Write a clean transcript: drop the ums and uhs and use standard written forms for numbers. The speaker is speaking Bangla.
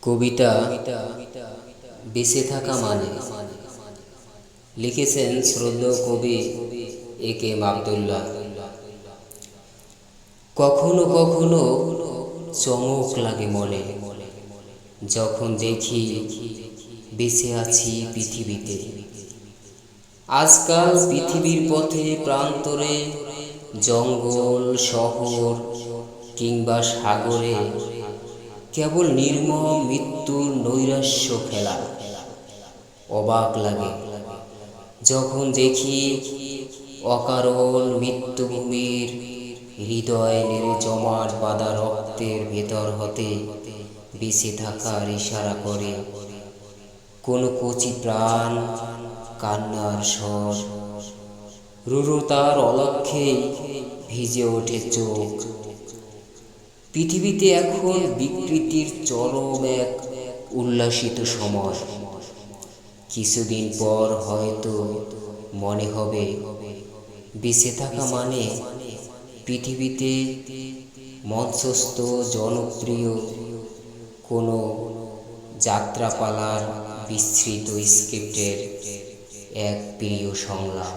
কবিতা বেঁচে থাকা মানে লিখেছেন শ্রদ্ধেয় কবি A.K.M আবদুল্লাহ। কখনো কখনো চমক লাগে মনে, যখন দেখি বেঁচে আছি পৃথিবীতে। আজকাল পৃথিবীর পথে প্রান্তরে, জঙ্গল শহর কিংবা সাগরে কেবল নির্মম মৃত্যুর নৈরাশ্য খেলা। অবাক লাগে যখন দেখি অকারণ মৃত্যুভূমির হৃদয় নেড়ে জমাট বাঁধা রক্তের ভেতর হতে বেঁচে থাকার ইশারা করে কোনো কচি প্রাণ। কান্নার স্বর, রুরুতার অলক্ষ্যে ভিজে ওঠে চোখ। পৃথিবীতে এখন বিকৃতির চরম এক উল্লাসিত সময়। কিছুদিন পর হয়তো মনে হবে বেঁচে থাকা মানে পৃথিবীতে মঞ্চস্থ জনপ্রিয় কোনো যাত্রাপালার বিস্তৃত স্ক্রিপ্টের এক প্রিয় সংলাপ।